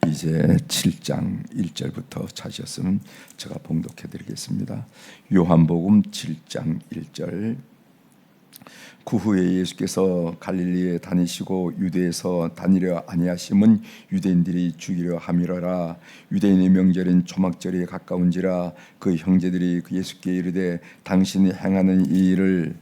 이제 7장 1절부터 찾으셨으면 제가 봉독해 드리겠습니다. 요한복음 7장 1절. 그 후에 예수께서 갈릴리에 다니시고 유대에서 다니려 아니하심은 유대인들이 죽이려 함이러라. 유대인의 명절인 초막절이 가까운지라. 그 형제들이 그 예수께 이르되 당신이 행하는 이 일을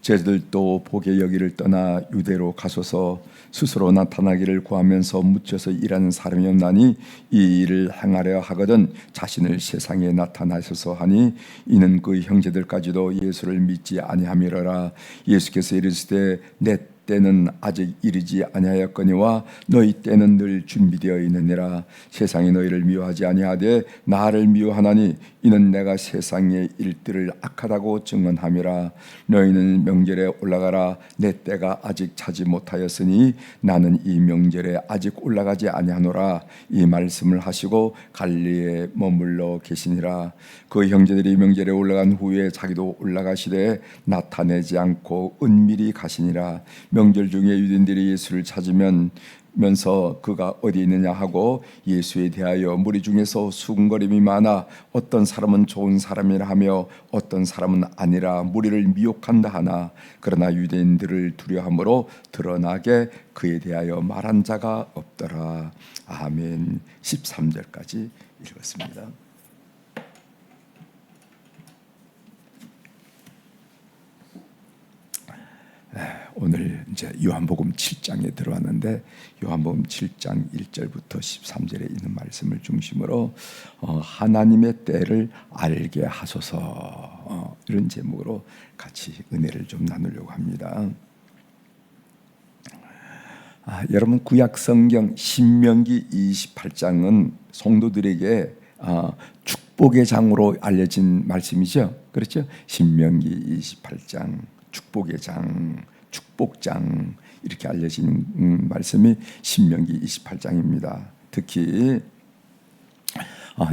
저희들도 보게 여기를 떠나 유대로 가소서. 스스로 나타나기를 구하면서 묻혀서 일하는 사람이 없나니 이 일을 행하려 하거든 자신을 세상에 나타나셔서 하니 이는 그 형제들까지도 예수를 믿지 아니함이러라. 예수께서 이르시되 내 때는 아직 이르지 아니하였거니와 너희 때는 늘 준비되어 있느니라. 세상이 너희를 미워하지 아니하되 나를 미워하나니 이는 내가 세상의 일들을 악하다고 증언함이라. 너희는 명절에 올라가라. 내 때가 아직 차지 못하였으니 나는 이 명절에 아직 올라가지 아니하노라. 이 말씀을 하시고 갈릴리에 머물러 계시니라. 그 형제들이 명절에 올라간 후에 자기도 올라가시되 나타내지 않고 은밀히 가시니라. 명절 중에 유대인들이 예수를 찾으면서 그가 어디 있느냐 하고 예수에 대하여 무리 중에서 수군거림이 많아 어떤 사람은 좋은 사람이라 하며 어떤 사람은 아니라 무리를 미혹한다 하나 그러나 유대인들을 두려함으로 드러나게 그에 대하여 말한 자가 없더라. 아멘. 13절까지 읽었습니다. 오늘 이제 요한복음 7장에 들어왔는데 요한복음 7장 1절부터 13절에 있는 말씀을 중심으로 하나님의 때를 알게 하소서 이런 제목으로 같이 은혜를 좀 나누려고 합니다. 여러분 구약성경 신명기 28장은 성도들에게 축복의 장으로 알려진 말씀이죠. 그렇죠? 신명기 28장 축복의 장, 축복장 이렇게 알려진 말씀이 신명기 28장입니다. 특히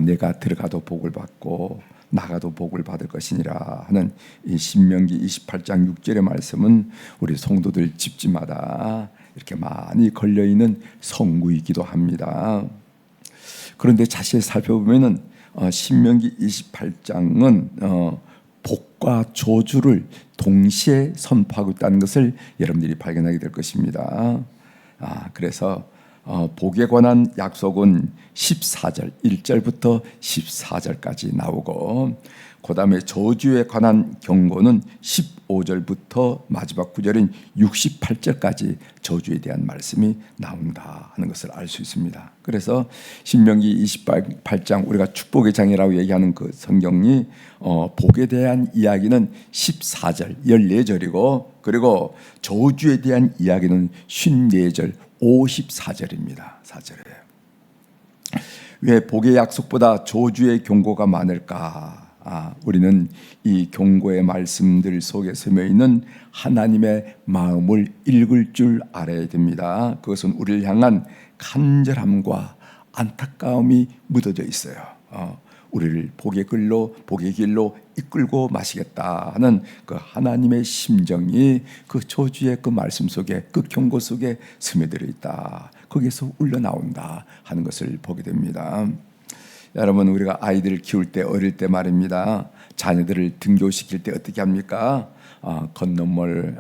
내가 들어가도 복을 받고 나가도 복을 받을 것이니라 하는 이 신명기 28장 6절의 말씀은 우리 성도들 집집마다 이렇게 많이 걸려있는 성구이기도 합니다. 그런데 자세히 살펴보면은 신명기 28장은 복과 저주를 동시에 선포하고 있다는 것을 여러분들이 발견하게 될 것입니다. 그래서 복에 관한 약속은 14절 1절부터 14절까지 나오고 그 다음에 저주에 관한 경고는 15절부터 마지막 구절인 68절까지 저주에 대한 말씀이 나온다 하는 것을 알 수 있습니다. 그래서 신명기 28장 우리가 축복의 장이라고 얘기하는 그 성경이 복에 대한 이야기는 14절 14절이고 그리고 저주에 대한 이야기는 54절 54절입니다. 4절이에요. 왜 복의 약속보다 저주의 경고가 많을까? 우리는 이 경고의 말씀들 속에 스며 있는 하나님의 마음을 읽을 줄 알아야 됩니다. 그것은 우리를 향한 간절함과 안타까움이 묻어져 있어요. 우리를 복의 길로 이끌고 마시겠다 하는 그 하나님의 심정이 그 저주의 그 말씀 속에 그 경고 속에 스며들어 있다. 거기에서 울려나온다 하는 것을 보게 됩니다. 여러분 우리가 아이들을 키울 때 어릴 때 말입니다. 자녀들을 등교시킬 때 어떻게 합니까? 건너물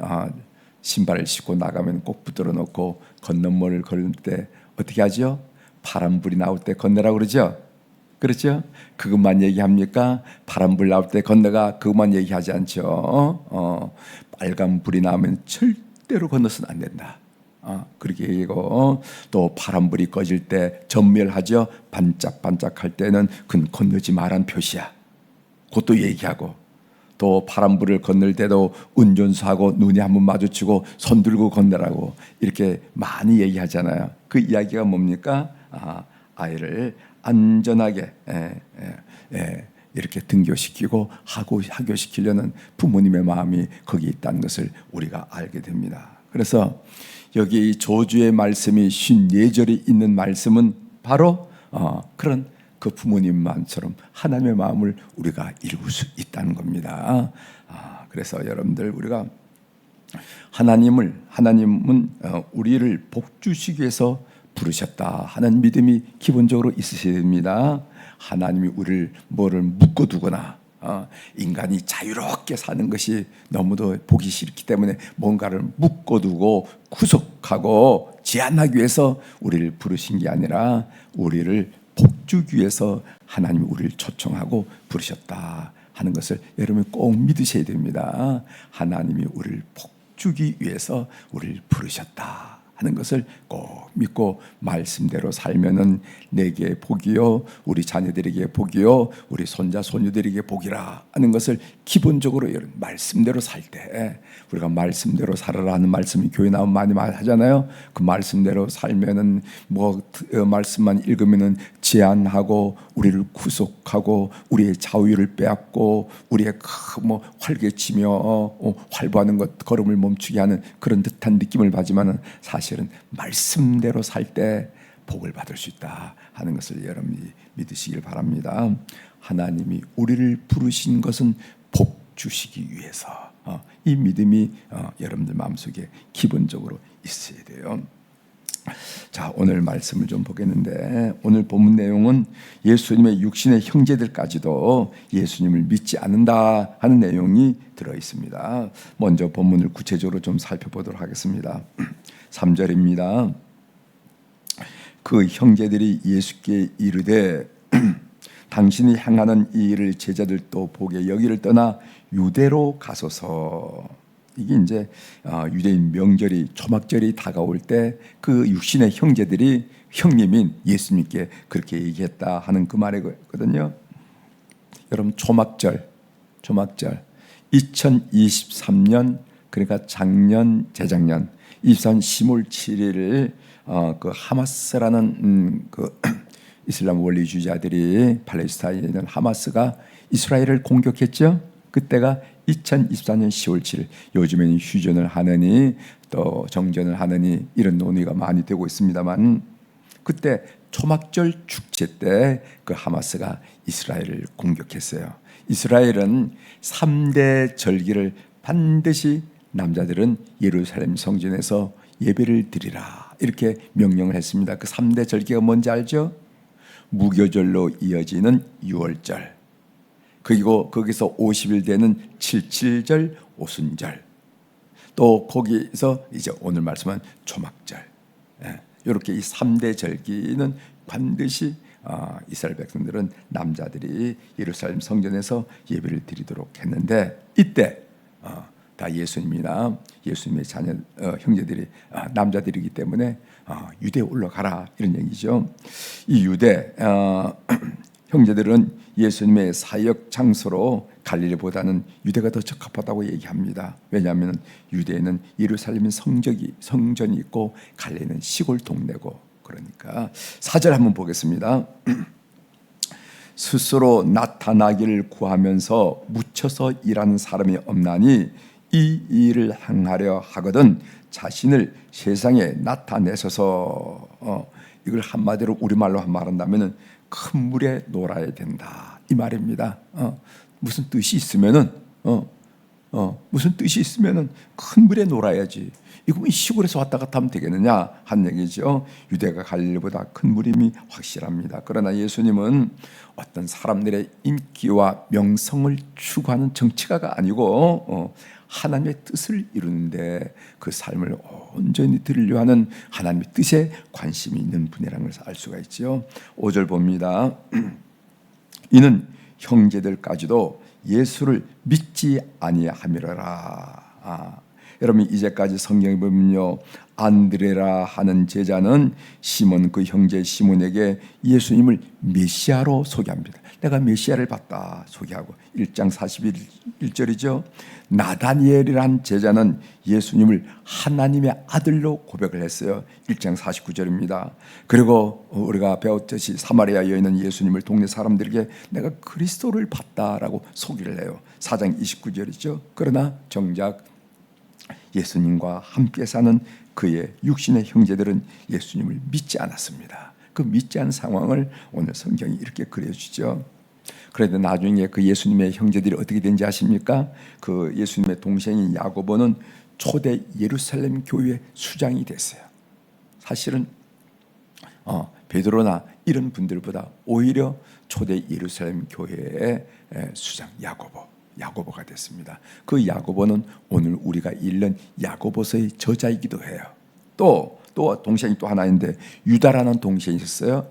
신발을 신고 나가면 꼭 붙들어 놓고 건너물을 걸을 때 어떻게 하죠? 파란불이 나올 때 건너라고 그러죠? 그렇죠? 그것만 얘기합니까? 파란불 나올 때 건너가 그것만 얘기하지 않죠. 빨간불이 나오면 절대로 건너서는 안 된다. 그렇게 얘기하고 또 파란불이 꺼질 때 전멸하죠. 반짝반짝할 때는 그건 건너지 말란 표시야. 그것도 얘기하고 또 파란불을 건널 때도 운전수하고 눈이 한번 마주치고 손 들고 건너라고 이렇게 많이 얘기하잖아요. 그 이야기가 뭡니까? 아이를 안전하게 이렇게 등교시키고 하교시키려는 부모님의 마음이 거기 있다는 것을 우리가 알게 됩니다. 그래서 여기 저주의 말씀이 54절이 있는 말씀은 바로 그런 그 부모님만처럼 하나님의 마음을 우리가 읽을 수 있다는 겁니다. 그래서 여러분들 우리가 하나님은 우리를 복 주시기 위해서 부르셨다 하는 믿음이 기본적으로 있으셔야 됩니다. 하나님이 우리를 뭐를 묶어두거나 인간이 자유롭게 사는 것이 너무도 보기 싫기 때문에 뭔가를 묶어두고 구속하고 제한하기 위해서 우리를 부르신 게 아니라 우리를 복주기 위해서 하나님이 우리를 초청하고 부르셨다 하는 것을 여러분이 꼭 믿으셔야 됩니다. 하나님이 우리를 복주기 위해서 우리를 부르셨다 하는 것을 꼭 믿고 말씀대로 살면은 내게 복이요, 우리 자녀들에게 복이요, 우리 손자 손녀들에게 복이라 하는 것을 기본적으로 여러분 말씀대로 살 때, 우리가 말씀대로 살아라는 말씀이 교회 나오면 많이 하잖아요. 그 말씀대로 살면은 말씀만 읽으면은 제한하고 우리를 구속하고 우리의 자유를 빼앗고 우리의 활개치며 활보하는 것, 걸음을 멈추게 하는 그런 듯한 느낌을 받지만은 사실은 말씀대로 살 때 복을 받을 수 있다 하는 것을 여러분이 믿으시길 바랍니다. 하나님이 우리를 부르신 것은 복 주시기 위해서, 이 믿음이 여러분들 마음속에 기본적으로 있어야 돼요. 자, 오늘 말씀을 좀 보겠는데, 오늘 본문 내용은 예수님의 육신의 형제들까지도 예수님을 믿지 않는다 하는 내용이 들어 있습니다. 먼저 본문을 구체적으로 좀 살펴보도록 하겠습니다. 3절입니다. 그 형제들이 예수께 이르되 당신이 행하는 이 일을 제자들도 보게 여기를 떠나 유대로 가소서. 이게 이제 유대인 명절이 초막절이 다가올 때 그 육신의 형제들이 형님인 예수님께 그렇게 얘기했다 하는 그 말이거든요. 여러분, 초막절 2023년, 그러니까 작년 재작년 23년 10월 7일 그 하마스라는 그 이슬람 원리주의자들이 팔레스타인에 있는 하마스가 이스라엘을 공격했죠. 그때가 2024년 10월 7일. 요즘에는 휴전을 하느니 또 정전을 하느니 이런 논의가 많이 되고 있습니다만, 그때 초막절 축제 때 그 하마스가 이스라엘을 공격했어요. 이스라엘은 3대 절기를 반드시 남자들은 예루살렘 성전에서 예배를 드리라 이렇게 명령을 했습니다. 그 3대 절기가 뭔지 알죠? 무교절로 이어지는 6월절, 그리고 거기서 50일 되는 77절 오순절, 또 거기서 이제 오늘 말씀은 초막절, 이렇게 이 3대 절기는 반드시 이스라엘 백성들은 남자들이 예루살렘 성전에서 예배를 드리도록 했는데, 이때 다 예수님이나 예수님의 자녀 형제들이 남자들이기 때문에 유대에 올라가라 이런 얘기죠. 이 유대 형제들은 예수님의 사역 장소로 갈릴리보다는 유대가 더 적합하다고 얘기합니다. 왜냐하면 유대에는 예루살렘 성전이 있고 갈릴리는 시골 동네고. 그러니까 4절 한번 보겠습니다. 스스로 나타나기를 구하면서 묻혀서 일하는 사람이 없나니 이 일을 행하려 하거든 자신을 세상에 나타내셔서, 이걸 한마디로 우리말로 말한다면 큰 물에 놀아야 된다 이 말입니다. 무슨 뜻이 있으면은 큰 물에 놀아야지. 이거 시골에서 왔다 갔다 하면 되겠느냐 한 얘기죠. 유대가 갈릴리보다 큰 물임이 확실합니다. 그러나 예수님은 어떤 사람들의 인기와 명성을 추구하는 정치가가 아니고 하나님의 뜻을 이루는데 그 삶을 온전히 드리려 하는 하나님의 뜻에 관심이 있는 분이라는 것을 알 수가 있죠. 5절 봅니다. 이는 형제들까지도 예수를 믿지 아니함이로라. 여러분, 이제까지 성경에 보면요, 안드레라 하는 제자는 시몬, 그 형제 시몬에게 예수님을 메시아로 소개합니다. 내가 메시아를 봤다 소개하고, 1장 41절이죠. 나다니엘이란 제자는 예수님을 하나님의 아들로 고백을 했어요. 1장 49절입니다. 그리고 우리가 배웠듯이 사마리아 여인은 예수님을 동네 사람들에게 내가 그리스도를 봤다라고 소개를 해요. 4장 29절이죠. 그러나 정작 예수님과 함께 사는 그의 육신의 형제들은 예수님을 믿지 않았습니다. 그 믿지 않은 상황을 오늘 성경이 이렇게 그려주죠. 그런데 나중에 그 예수님의 형제들이 어떻게 된지 아십니까? 그 예수님의 동생인 야고보는 초대 예루살렘 교회 수장이 됐어요. 사실은 베드로나 이런 분들보다 오히려 초대 예루살렘 교회의 수장 야고보가 됐습니다. 그 야고보는 오늘 우리가 읽는 야고보서의 저자이기도 해요. 또 동생이 또 하나 있는데 유다라는 동생이 있었어요.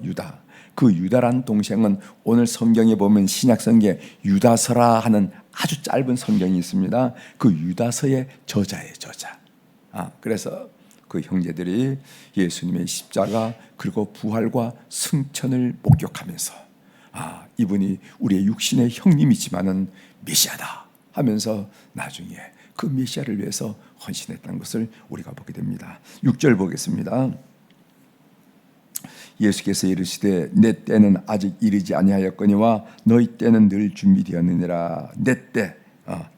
그 유다라는 동생은 오늘 성경에 보면 신약 성경에 유다서라 하는 아주 짧은 성경이 있습니다. 그 유다서의 저자예요, 저자. 그래서 그 형제들이 예수님의 십자가 그리고 부활과 승천을 목격하면서 이분이 우리의 육신의 형님이지만은 메시아다 하면서 나중에 그 메시아를 위해서 헌신했다는 것을 우리가 보게 됩니다. 6절 보겠습니다. 예수께서 이르시되 내 때는 아직 이르지 아니하였거니와 너희 때는 늘 준비되었느니라. 내 때,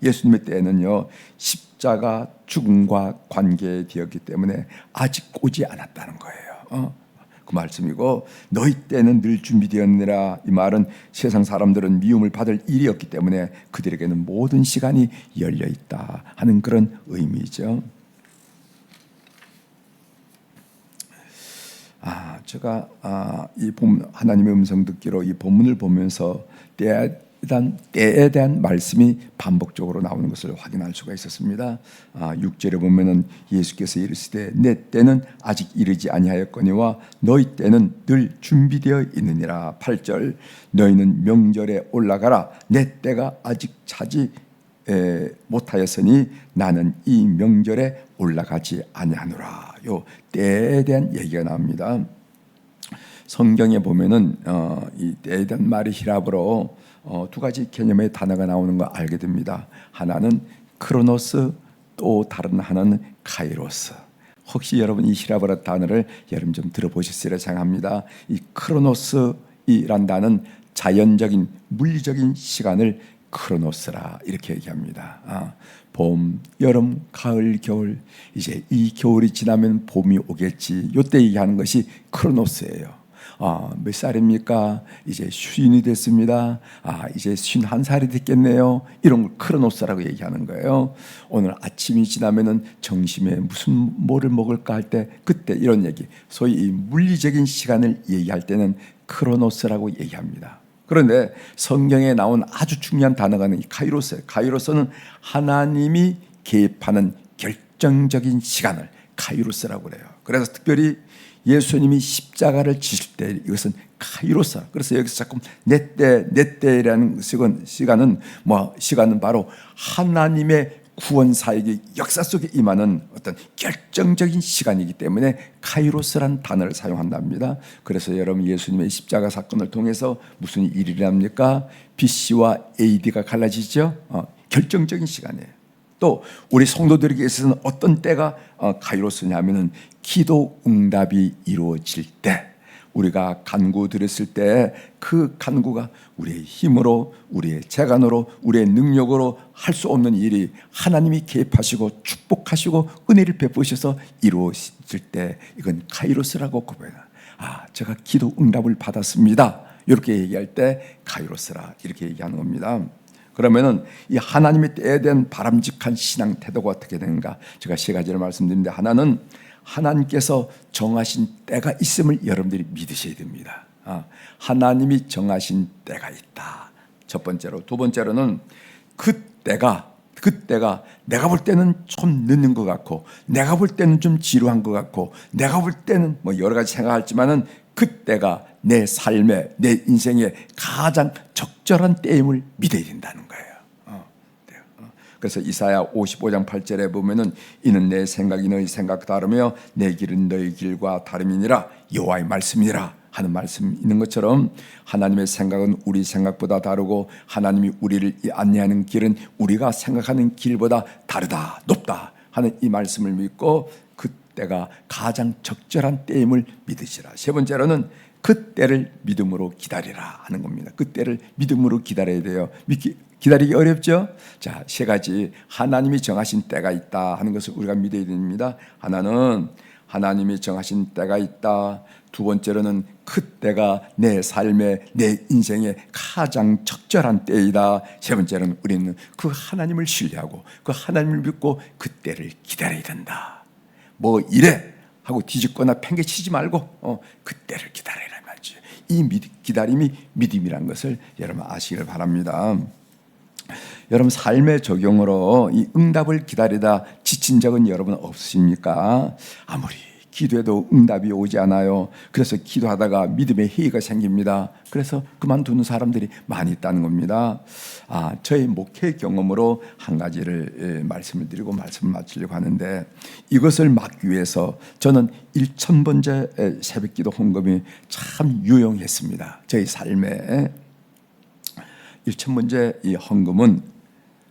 예수님의 때는요 십자가 죽음과 관계되었기 때문에 아직 오지 않았다는 거예요. 그 말씀이고 너희 때는 늘 준비되었느니라. 이 말은 세상 사람들은 미움을 받을 일이었기 때문에 그들에게는 모든 시간이 열려 있다 하는 그런 의미죠. 제가 이 본문 하나님의 음성 듣기로 이 본문을 보면서 때에 대한 말씀이 반복적으로 나오는 것을 확인할 수가 있었습니다. 6절에 보면은 예수께서 이르시되 내 때는 아직 이르지 아니하였거니와 너희 때는 늘 준비되어 있느니라. 8절 너희는 명절에 올라가라. 내 때가 아직 차지 못하였으니 나는 이 명절에 올라가지 아니하노라. 요 때에 대한 얘기가 나옵니다. 성경에 보면은 이 때에 대한 말이 히라브로 두 가지 개념의 단어가 나오는 거 알게 됩니다. 하나는 크로노스, 또 다른 하나는 카이로스. 혹시 여러분 이 히라브라 단어를 여러분 좀 들어보셨으리라 생각합니다. 이 크로노스이란 단어는 자연적인 물리적인 시간을 크로노스라 이렇게 얘기합니다. 봄, 여름, 가을, 겨울, 이제 이 겨울이 지나면 봄이 오겠지. 이때 얘기하는 것이 크로노스예요. 몇 살입니까? 이제 쉰이 됐습니다. 이제 51살이 됐겠네요. 이런 걸 크로노스라고 얘기하는 거예요. 오늘 아침이 지나면은 점심에 무슨 뭐를 먹을까 할 때 그때 이런 얘기. 소위 이 물리적인 시간을 얘기할 때는 크로노스라고 얘기합니다. 그런데 성경에 나온 아주 중요한 단어가 이 카이로스예요. 카이로스는 하나님이 개입하는 결정적인 시간을 카이로스라고 그래요. 그래서 특별히 예수님이 십자가를 지실 때 이것은 카이로스. 그래서 여기서 자꾸 내 때라는 시간은 시간은 바로 하나님의 구원 사역의 역사 속에 임하는 어떤 결정적인 시간이기 때문에 카이로스라는 단어를 사용한답니다. 그래서 여러분 예수님의 십자가 사건을 통해서 무슨 일이 일어납니까? BC와 AD가 갈라지죠. 결정적인 시간이에요. 또 우리 성도들에게 있어서는 어떤 때가 카이로스냐면은 기도 응답이 이루어질 때, 우리가 간구 드렸을 때 그 간구가 우리의 힘으로, 우리의 재간으로, 우리의 능력으로 할 수 없는 일이 하나님이 개입하시고 축복하시고 은혜를 베푸셔서 이루어질 때 이건 카이로스라고 고백합니다. 제가 기도 응답을 받았습니다. 이렇게 얘기할 때 카이로스라 이렇게 얘기하는 겁니다. 그러면은 이 하나님의 때에 대한 바람직한 신앙 태도가 어떻게 되는가? 제가 세 가지를 말씀드리는데, 하나는 하나님께서 정하신 때가 있음을 여러분들이 믿으셔야 됩니다. 하나님이 정하신 때가 있다. 첫 번째로. 두 번째로는 그 때가 내가 볼 때는 좀 늦는 것 같고, 내가 볼 때는 좀 지루한 것 같고, 내가 볼 때는 여러 가지 생각하지만은 그때가 내 삶에, 내 인생에 가장 적절한 때임을 믿어야 된다는 거예요. 그래서 이사야 55장 8절에 보면은 이는 내 생각이 너희 생각 다르며 내 길은 너희 길과 다름이니라, 여호와의 말씀이니라 하는 말씀이 있는 것처럼 하나님의 생각은 우리 생각보다 다르고 하나님이 우리를 안내하는 길은 우리가 생각하는 길보다 다르다, 높다 하는 이 말씀을 믿고 그때가 가장 적절한 때임을 믿으시라. 세 번째로는 그때를 믿음으로 기다리라 하는 겁니다. 그때를 믿음으로 기다려야 돼요. 기다리기 어렵죠? 자, 세 가지. 하나님이 정하신 때가 있다 하는 것을 우리가 믿어야 됩니다. 하나는 하나님이 정하신 때가 있다. 두 번째로는 그때가 내 삶에, 내 인생에 가장 적절한 때이다. 세 번째는 우리는 그 하나님을 신뢰하고 그 하나님을 믿고 그때를 기다려야 된다. 이래 하고 뒤집거나 팽개치지 말고 그 때를 기다리라 말이죠. 이 기다림이 믿음이라는 것을 여러분 아시기를 바랍니다. 여러분 삶의 적용으로 이 응답을 기다리다 지친 적은 여러분 없으십니까? 아무리 기도해도 응답이 오지 않아요. 그래서 기도하다가 믿음의 해이가 생깁니다. 그래서 그만두는 사람들이 많이 있다는 겁니다. 저의 목회 경험으로 한 가지를 말씀을 드리고 말씀을 마치려고 하는데, 이것을 막기 위해서 저는 1000번째 새벽기도 헌금이 참 유용했습니다. 저희 삶에 1000번째 이 헌금은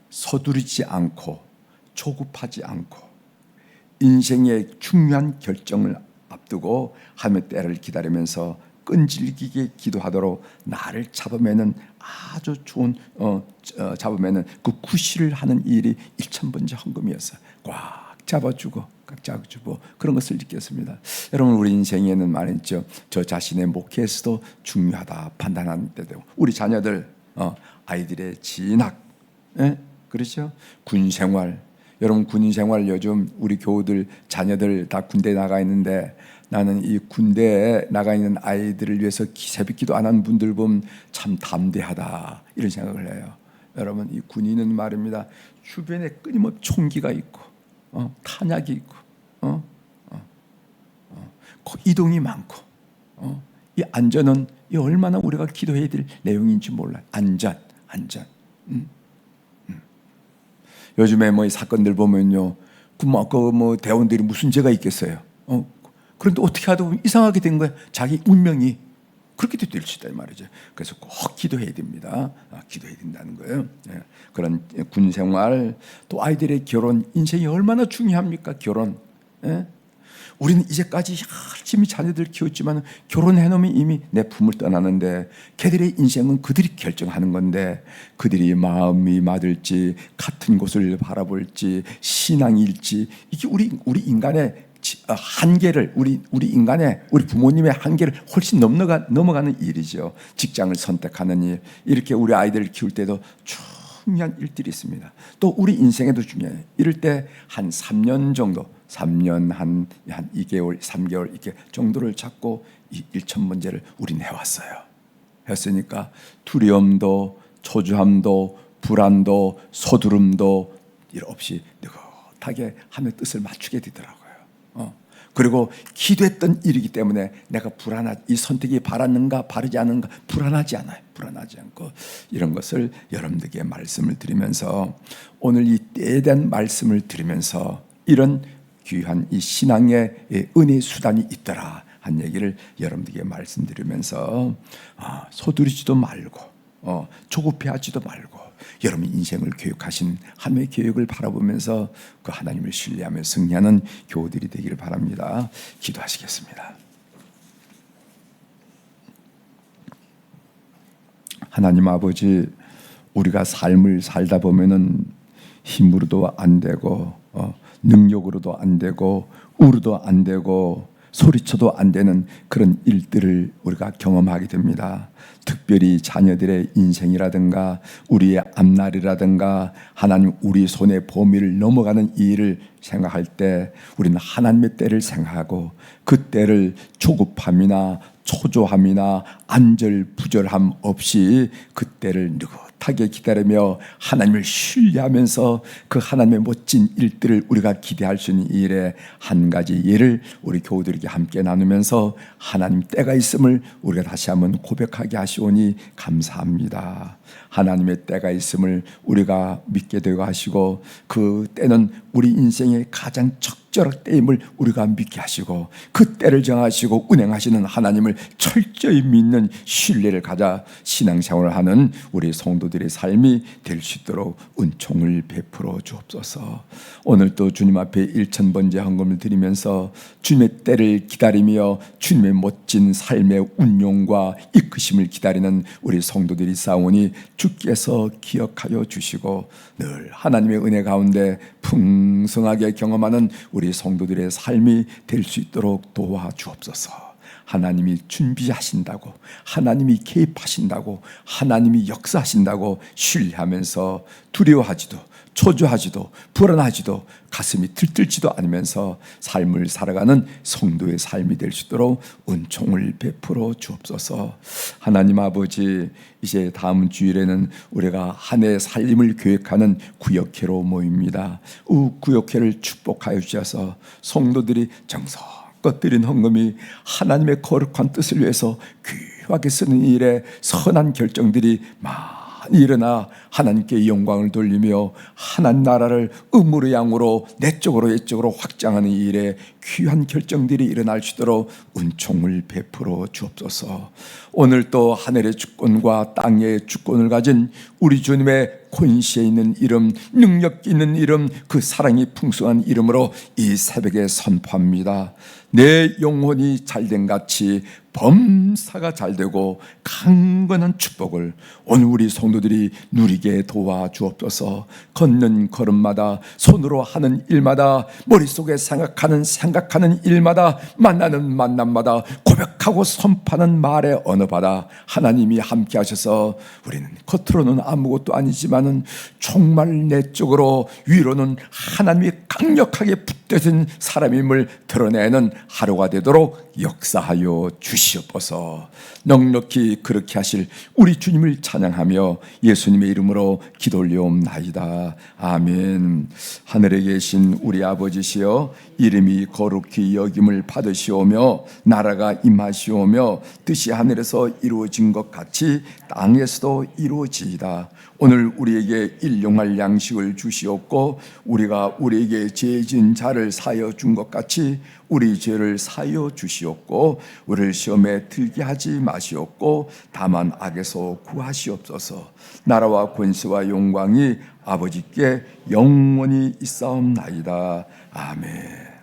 서두르지 않고 조급하지 않고 인생의 중요한 결정을 앞두고 하나님의 때를 기다리면서 끈질기게 기도하도록 나를 잡아매는 아주 좋은 잡아매는 그 구실을 하는 일이 1000번째 헌금이었어요. 꽉 잡아주고 그런 것을 느꼈습니다. 여러분, 우리 인생에는 말이죠, 저 자신의 목회에서도 중요하다 판단하는 때도 우리 자녀들 아이들의 진학, 그렇죠? 군 생활. 여러분, 군인 생활 요즘 우리 교우들 자녀들 다 군대에 나가 있는데, 나는 이 군대에 나가 있는 아이들을 위해서 새벽기도 안 하는 분들 보면 참 담대하다 이런 생각을 해요. 여러분, 이 군인은 말입니다, 주변에 끊임없이 총기가 있고 탄약이 있고 이동이 많고 이 안전은 이 얼마나 우리가 기도해야 될 내용인지 몰라요. 안전. 요즘에 이 사건들 보면요, 대원들이 무슨 죄가 있겠어요. 그런데 어떻게 하다 보면 이상하게 된 거야. 자기 운명이 그렇게 될 수 있다 이 말이죠. 그래서 꼭 기도해야 됩니다. 기도해야 된다는 거예요. 그런 군 생활, 또 아이들의 결혼, 인생이 얼마나 중요합니까? 결혼. 우리는 이제까지 열심히 자녀들 키웠지만 결혼해놓으면 이미 내 품을 떠나는데, 걔들의 인생은 그들이 결정하는 건데, 그들이 마음이 맞을지, 같은 곳을 바라볼지, 신앙일지, 이게 우리 인간의 한계를, 우리 인간의, 우리 부모님의 한계를 훨씬 넘어가는 일이죠. 직장을 선택하는 일, 이렇게 우리 아이들을 키울 때도 중요한 일들이 있습니다. 또 우리 인생에도 중요해요. 이럴 때 한 3년 정도, 3년 한 2개월, 3개월 이렇게 정도를 잡고 이 1000번째를 우린 해왔어요. 했으니까 두려움도 초조함도 불안도 서두름도 일 없이 느긋하게 하나님의 뜻을 맞추게 되더라고요. 그리고 기도했던 일이기 때문에 내가 이 선택이 바랐는가 바르지 않은가 불안하지 않아요. 불안하지 않고, 이런 것을 여러분들에게 말씀을 드리면서, 오늘 이 때에 대한 말씀을 드리면서 이런 귀한 이 신앙의 은혜의 수단이 있더라 한 얘기를 여러분들에게 말씀드리면서, 서두르지도 말고 조급해하지도 말고 여러분 인생을 교육하신 하나님의 교육을 바라보면서 그 하나님을 신뢰하며 승리하는 교우들이 되기를 바랍니다. 기도하시겠습니다. 하나님 아버지, 우리가 삶을 살다 보면은 힘으로도 안 되고 능력으로도 안 되고 우로도 안 되고 소리쳐도 안 되는 그런 일들을 우리가 경험하게 됩니다. 특별히 자녀들의 인생이라든가 우리의 앞날이라든가 하나님 우리 손의 범위를 넘어가는 이 일을 생각할 때 우리는 하나님의 때를 생각하고, 그 때를 조급함이나 초조함이나 안절부절함 없이 그 때를 느긋하게 기다리며 하나님을 신뢰하면서 그 하나님의 멋진 일들을 우리가 기대할 수 있는 일의 한 가지 예를 우리 교우들에게 함께 나누면서 하나님 때가 있음을 우리가 다시 한번 고백하게 하시오니 감사합니다. 하나님의 때가 있음을 우리가 믿게 되고 하시고, 그 때는 우리 인생의 가장 적절한 때임을 우리가 믿게 하시고, 그 때를 정하시고 운행하시는 하나님을 철저히 믿는 신뢰를 가져 신앙생활을 하는 우리 성도들의 삶이 될 수 있도록 은총을 베풀어 주옵소서. 오늘 또 주님 앞에 1000번째 헌금을 드리면서 주님의 때를 기다리며 주님의 멋진 삶의 운용과 이끄심을 기다리는 우리 성도들이 싸우니 주께서 기억하여 주시고, 늘 하나님의 은혜 가운데 풍성하게 경험하는 우리 성도들의 삶이 될 수 있도록 도와주옵소서. 하나님이 준비하신다고, 하나님이 개입하신다고, 하나님이 역사하신다고 신뢰하면서 두려워하지도 초조하지도 불안하지도 가슴이 들뜰지도 않으면서 삶을 살아가는 성도의 삶이 될 수 있도록 은총을 베풀어 주옵소서. 하나님 아버지, 이제 다음 주일에는 우리가 한 해 살림을 계획하는 구역회로 모입니다. 구역회를 축복하여 주셔서 성도들이 정성껏 드린 헌금이 하나님의 거룩한 뜻을 위해서 귀하게 쓰는 일에 선한 결정들이 많이 일어나 하나님께 영광을 돌리며 하나님 나라를 음으로 양으로 내적으로 외적으로 확장하는 일에 귀한 결정들이 일어날 수 있도록 은총을 베풀어 주옵소서. 오늘 또 하늘의 주권과 땅의 주권을 가진 우리 주님의 권시에 있는 이름, 능력 있는 이름, 그 사랑이 풍성한 이름으로 이 새벽에 선포합니다. 내 영혼이 잘된 같이 범사가 잘되고 강건한 축복을 오늘 우리 성도들이 누리게 도와주옵소서. 걷는 걸음마다, 손으로 하는 일마다, 머릿속에 생각하는 일마다, 만나는 만남마다, 고백하고 선포하는 말의 언어마다 하나님이 함께 하셔서 우리는 겉으로는 아무것도 아니지만은 정말 내적으로 위로는 하나님이 강력하게 붙드신 사람임을 드러내는 하루가 되도록 역사하여 주시옵소서. 넉넉히 그렇게 하실 우리 주님을 찬양하며 예수님의 이름으로 기도 올려옵나이다. 아멘. 하늘에 계신 우리 아버지시여, 이름이 거룩히 여김을 받으시오며 나라가 임하시오며 뜻이 하늘에서 이루어진 것 같이 땅에서도 이루어지이다. 오늘 우리에게 일용할 양식을 주시옵고 우리가 우리에게 죄진 자를 사하여 준 것 같이 우리 죄를 사하여 주시옵고 우리를 시험에 들게 하지 마시옵고 다만 악에서 구하시옵소서. 나라와 권세와 영광이 아버지께 영원히 있사옵나이다. 아멘.